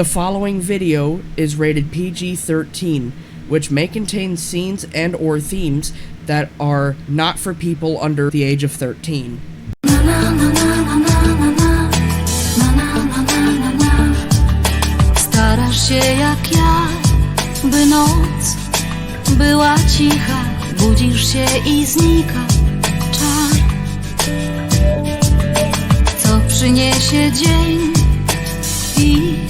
The following video is rated PG-13, which may contain scenes and or themes that are not for people under the age of 13. Starasz się jak ja, by noc była cicha. Budzisz się i znika czar, co przyniesie dzień i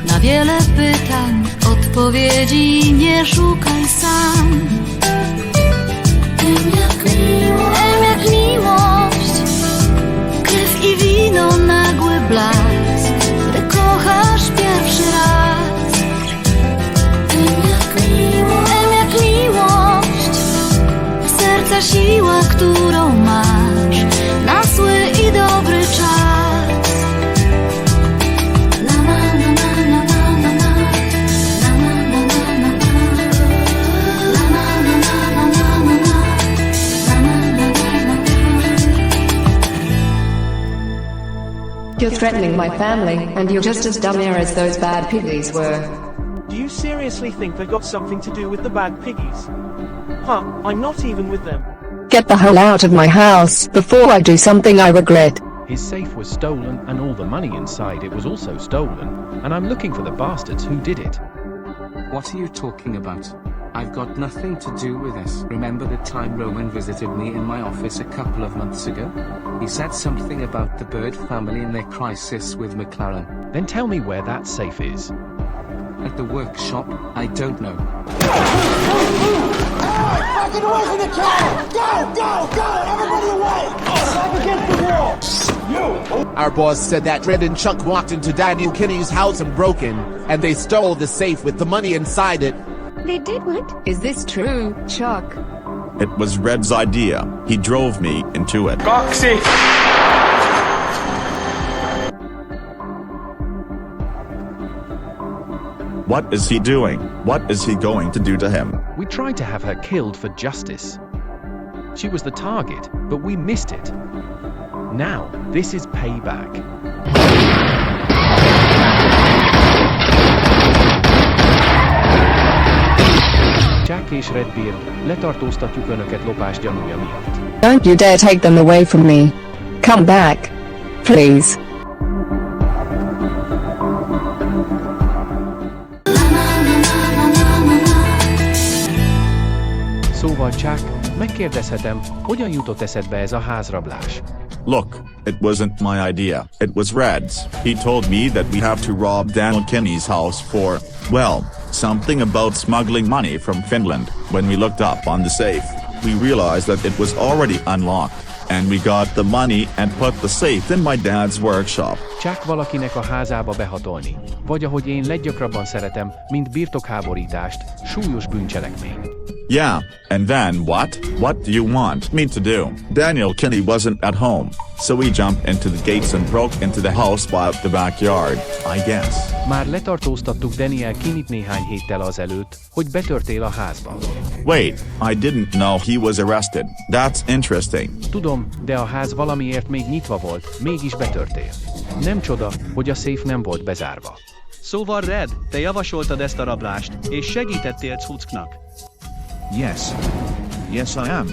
na wiele pytań odpowiedzi nie szukaj sam. Tym jak miłość, krew i wino, nagły blask, gdy kochasz pierwszy raz. Tym jak miłość, serca siła, którą masz na zły i dobry czas. You're threatening my family, and you're just as dumb here as those bad piggies were. Do you seriously think they got something to do with the bad piggies? Huh, I'm not even with them. Get the hell out of my house, before I do something I regret. His safe was stolen, and all the money inside it was also stolen, and I'm looking for the bastards who did it. What are you talking about? I've got nothing to do with this. Remember the time Roman visited me in my office a couple of months ago? He said something about the Bird family and their crisis with McLaren. Then tell me where that safe is. At the workshop, I don't know. Get away from the car! Go! Everybody away! Up against the wall! You! Our boss said that Red and Chuck walked into Daniel Kinney's house and broke in, and they stole the safe with the money inside it. They did what? Is this true, Chuck? It was Red's idea. He drove me into it. Roxy! What is he doing? What is he going to do to him? We tried to have her killed for justice. She was the target, but we missed it. Now, this is payback. Jack és Redbeard, letartóztatjuk önöket lopás gyanúja miatt. Don't you dare take them away from me. Come back. Please. Szóval Chuck, megkérdezhetem, hogyan jutott eszedbe ez a házrablás? Look, it wasn't my idea. It was Red's. He told me that we have to rob Daniel Kinney's house for, well, something about smuggling money from Finland. When we looked up on the safe, we realized that it was already unlocked, and we got the money and put the safe in my dad's workshop. Chuck valakinek a házába behatolni, vagy ahogy én leggyakrabban szeretem, mint birtokháborítást, súlyos bűncselekmény. Yeah, and then what? What do you want me to do? Daniel Kinney wasn't at home, so we jumped into the gates and broke into the house by the backyard, I guess. Már letartóztattuk Daniel Kinneyt néhány héttel azelőtt, hogy betörtél a házba. Wait, I didn't know he was arrested. That's interesting. Tudom, de a ház valamiért még nyitva volt, mégis betörtél. Nem csoda, hogy a széf nem volt bezárva. Szóval Red, te javasoltad ezt a rablást, és segítettél Cucknak. Yes I am.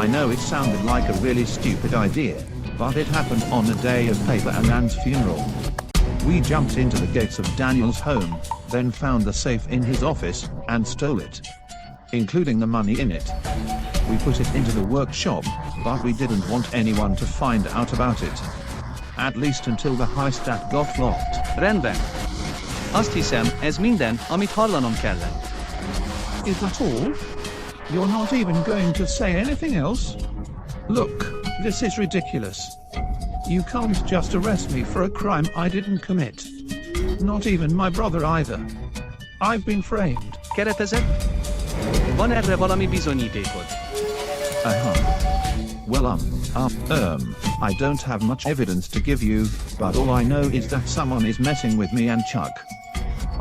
I know it sounded like a really stupid idea, but it happened on the day of Paper and Ann's funeral. We jumped into the gates of Daniel's home, then found the safe in his office, and stole it, including the money in it. We put it into the workshop, but we didn't want anyone to find out about it. At least until the heist that got locked. Rendben. Azt hiszem, ez minden, amit hallanom kellett. Is that all? You're not even going to say anything else? Look, this is ridiculous. You can't just arrest me for a crime I didn't commit. Not even my brother either. I've been framed. Keretezek? Van erre valami bizonyítékod? Well, I don't have much evidence to give you, but all I know is that someone is messing with me and Chuck.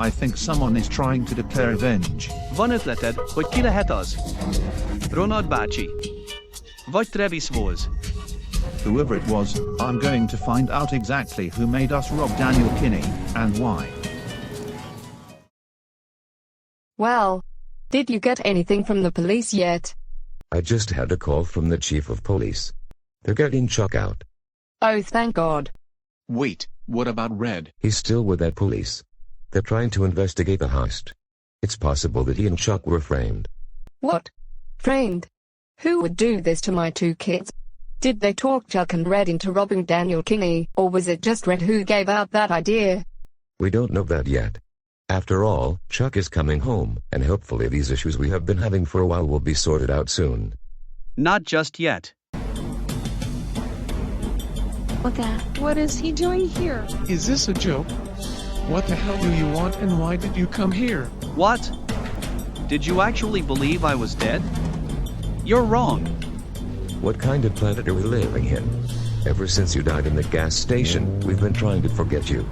I think someone is trying to declare revenge. Van ötleted, hogy ki lehet az? Ronald bácsi. Vagy Travis Walls. Whoever it was, I'm going to find out exactly who made us rob Daniel Kinney, and why. Well, did you get anything from the police yet? I just had a call from the chief of police. They're getting Chuck out. Oh, thank God. Wait, what about Red? He's still with that police. They're trying to investigate the heist. It's possible that he and Chuck were framed. What? Framed? Who would do this to my two kids? Did they talk Chuck and Red into robbing Daniel Kinney, or was it just Red who gave out that idea? We don't know that yet. After all, Chuck is coming home, and hopefully these issues we have been having for a while will be sorted out soon. Not just yet. What is he doing here? Is this a joke? What the hell do you want and why did you come here? What? Did you actually believe I was dead? You're wrong. What kind of planet are we living in? Ever since you died in the gas station, we've been trying to forget you.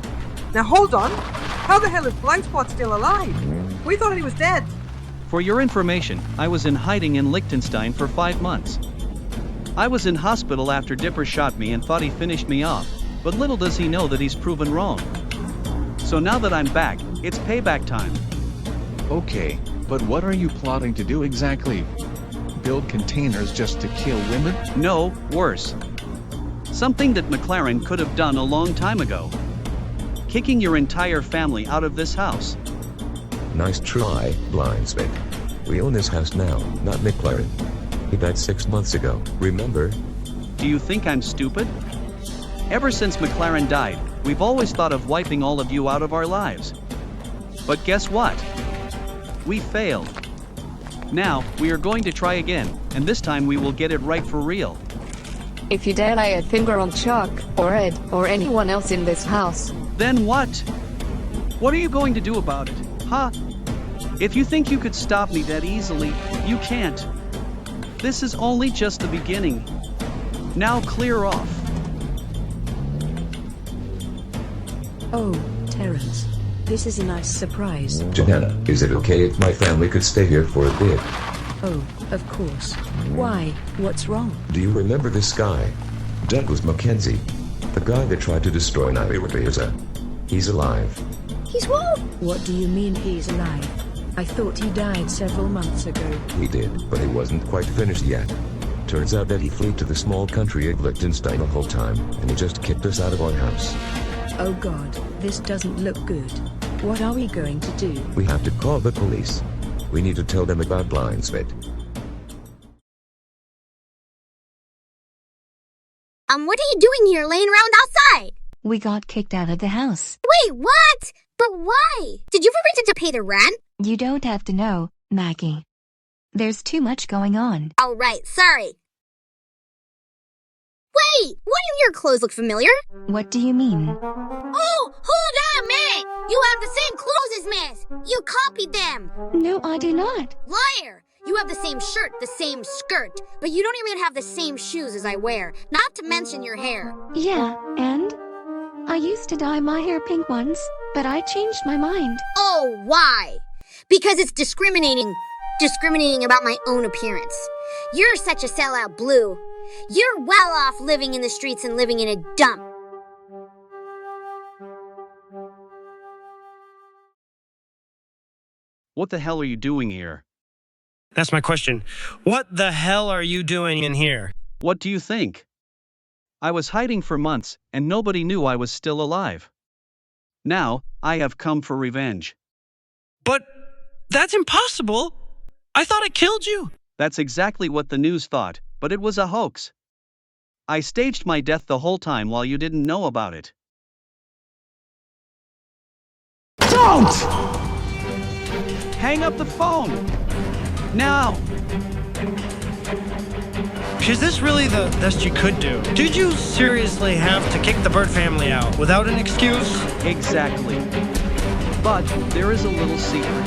Now hold on. How the hell is Blindspot still alive? We thought he was dead. For your information, I was in hiding in Liechtenstein for 5 months. I was in hospital after Dipper shot me and thought he finished me off, but little does he know that he's proven wrong. So now that I'm back, it's payback time. Okay, but what are you plotting to do exactly? Build containers just to kill women? No, worse. Something that McLaren could have done a long time ago. Kicking your entire family out of this house. Nice try, Blindspot. We own this house now, not McLaren. He died 6 months ago, remember? Do you think I'm stupid? Ever since McLaren died, we've always thought of wiping all of you out of our lives. But guess what? We failed. Now, we are going to try again, and this time we will get it right for real. If you dare lay a finger on Chuck, or Ed, or anyone else in this house. Then what? What are you going to do about it, huh? If you think you could stop me that easily, you can't. This is only just the beginning. Now clear off. Oh, Terence. This is a nice surprise. Janetta, is it okay if my family could stay here for a bit? Oh, of course. Why? What's wrong? Do you remember this guy? Douglas McKenzie. The guy that tried to destroy Nyíregyhaza. He's alive. He's what? What do you mean he's alive? I thought he died several months ago. He did, but he wasn't quite finished yet. Turns out that he fled to the small country of Liechtenstein the whole time, and he just kicked us out of our house. Oh God, this doesn't look good. What are we going to do? We have to call the police. We need to tell them about Blindspot. What are you doing here, laying around outside? We got kicked out of the house. Wait, what? But why? Did you forget to pay the rent? You don't have to know, Maggie. There's too much going on. All right, sorry. Wait, why do your clothes look familiar? What do you mean? Oh, hold on, man! You have the same clothes as Miss! You copied them! No, I do not. Liar! You have the same shirt, the same skirt, but you don't even have the same shoes as I wear, not to mention your hair. Yeah, and? I used to dye my hair pink once, but I changed my mind. Oh, why? Because it's discriminating about my own appearance. You're such a sellout, Blue. You're well off living in the streets and living in a dump. What the hell are you doing here? That's my question. What the hell are you doing in here? What do you think? I was hiding for months, and nobody knew I was still alive. Now, I have come for revenge. But that's impossible. I thought I killed you. That's exactly what the news thought, but it was a hoax. I staged my death the whole time while you didn't know about it. Don't! Hang up the phone! Now! Is this really the best you could do? Did you seriously have to kick the Bird family out without an excuse? Exactly. But there is a little secret.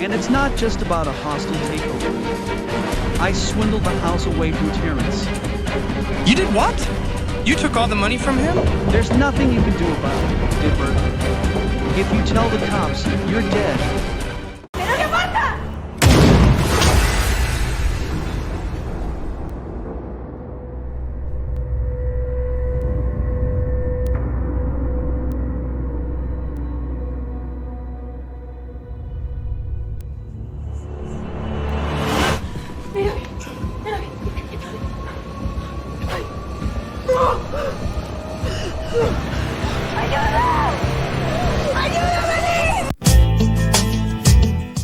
And it's not just about a hostile takeover. I swindled the house away from Terence. You did what? You took all the money from him? There's nothing you can do about it, Dipper. If you tell the cops, you're dead.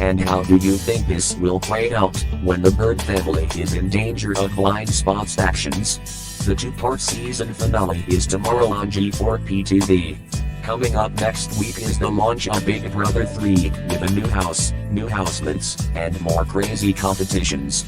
And how do you think this will play out when the bird family is in danger of Blindspot's actions? The 2-part season finale is tomorrow on G4P TV. Coming up next week is the launch of Big Brother 3 with a new house, new housemates, and more crazy competitions.